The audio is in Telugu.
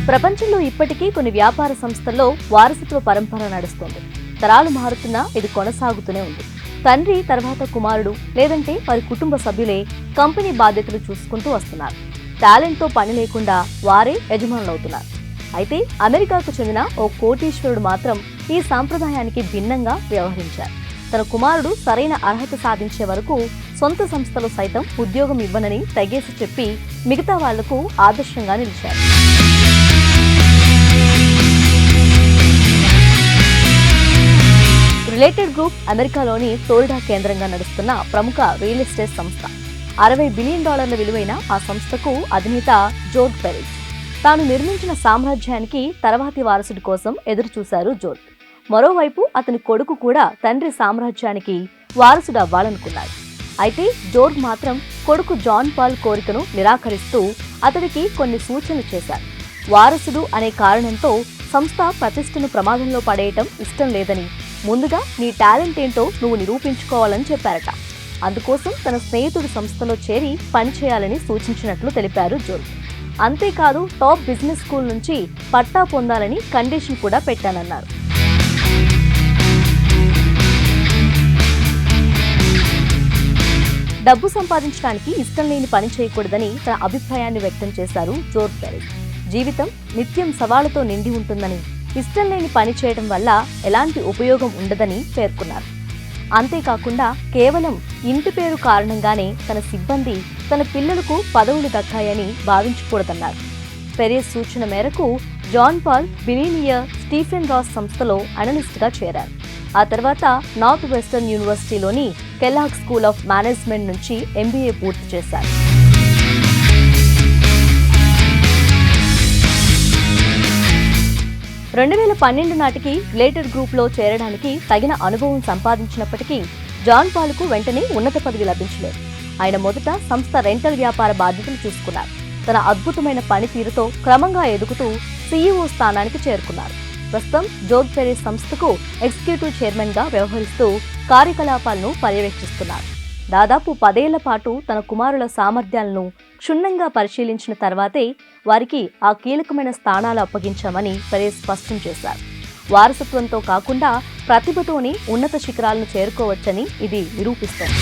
ప్రపంచంలో ఇప్పటికీ కొన్ని వ్యాపార సంస్థల్లో వారసత్వ పరంపర నడుస్తుంది. తరాలు మారుతున్నా ఇది కొనసాగుతూనే ఉంది. తండ్రి తర్వాత కుమారుడు లేదంటే వారి కుటుంబ సభ్యులే కంపెనీ బాధ్యతలు చూసుకుంటూ వస్తున్నారు. టాలెంట్తో పని లేకుండా వారే యజమానులవుతున్నారు. అయితే అమెరికాకు చెందిన ఓ కోటీశ్వరుడు మాత్రం ఈ సాంప్రదాయానికి భిన్నంగా వ్యవహరించారు. తన కుమారుడు సరైన అర్హత సాధించే వరకు సొంత సంస్థలో సైతం ఉద్యోగం ఇవ్వనని తెగేసి చెప్పి మిగతా వాళ్లకు ఆదర్శంగా నిలిచారు. రిలేటెడ్ గ్రూప్ అమెరికాలోని ఫ్లోరిడా కేంద్రంగా నడుస్తున్న ప్రముఖ రియల్ ఎస్టేట్ సంస్థ. $60 బిలియన్ విలువైన ఆ సంస్థకు అధినేత జోర్జ్ పెరెజ్. తాను నిర్మించిన సామ్రాజ్యానికి తర్వాతి వారసుడి కోసం ఎదురుచూశారు జోర్జ్. మరోవైపు అతని కొడుకు కూడా తండ్రి సామ్రాజ్యానికి వారసుడు అవ్వాలనుకున్నాడు. అయితే జోర్జ్ మాత్రం కొడుకు జాన్ పాల్ కోరికను నిరాకరిస్తూ అతడికి కొన్ని సూచనలు చేశారు. వారసుడు అనే కారణంతో సంస్థ ప్రతిష్టను ప్రమాదంలో పడేయటం ఇష్టం లేదని, ముందుగా నీ టాలెంట్ ఏంటో నువ్వు నిరూపించుకోవాలని చెప్పారట. అందుకోసం తన స్నేహితుడి సంస్థలో చేరి పనిచేయాలని సూచించినట్లు తెలిపారు జోర్జ్. అంతేకాదు టాప్ బిజినెస్ స్కూల్ నుంచి పట్టా పొందాలని కండిషన్ కూడా పెట్టానన్నారు. డబ్బు సంపాదించడానికి ఇష్టం లేని పని చేయకూడదని తన అభిప్రాయాన్ని వ్యక్తం చేశారు జోర్జ్ పెరెజ్. జీవితం నిత్యం సవాళ్లతో నిండి ఉంటుందని, ఇష్టం లేని పని చేయడం వల్ల ఎలాంటి ఉపయోగం ఉండదని పేర్కొన్నారు. అంతేకాకుండా కేవలం ఇంటి పేరు కారణంగానే తన సిబ్బంది, తన పిల్లలకు పదవులు దక్కాయని భావించకూడదన్నారు. పెరెజ్ సూచన మేరకు John Paul billionaire Stephen Ross సంస్థలో అనలిస్ట్గా చేరారు. ఆ తర్వాత నార్త్ వెస్టర్న్ యూనివర్సిటీలోని కెల్లాగ్ స్కూల్ ఆఫ్ మేనేజ్మెంట్ నుంచి MBA పూర్తి చేశారు. 2012 నాటికి రిలేటెడ్ గ్రూప్లో చేరడానికి తగిన అనుభవం సంపాదించినప్పటికీ జాన్ పాల్కు వెంటనే ఉన్నత పదవి లభించలేదు. ఆయన మొదట సంస్థ రెంటల్ వ్యాపార బాధ్యతలు చూసుకున్నారు. తన అద్భుతమైన పనితీరుతో క్రమంగా ఎదుగుతూ CEO స్థానానికి చేరుకున్నారు. ప్రస్తుతం జోర్జ్ పెరెజ్ సంస్థకు ఎగ్జిక్యూటివ్ చైర్మన్గా వ్యవహరిస్తూ కార్యకలాపాలను పర్యవేక్షిస్తున్నారు. దాదాపు 10 ఏళ్ల పాటు తన కుమారుల సామర్థ్యాలను క్షుణ్ణంగా పరిశీలించిన తర్వాతే వారికి ఆ కీలకమైన స్థానాలు అప్పగించామని పెరెజ్ స్పష్టం చేశారు. వారసత్వంతో కాకుండా ప్రతిభతోనే ఉన్నత శిఖరాలను చేరుకోవచ్చని ఇది నిరూపిస్తోంది.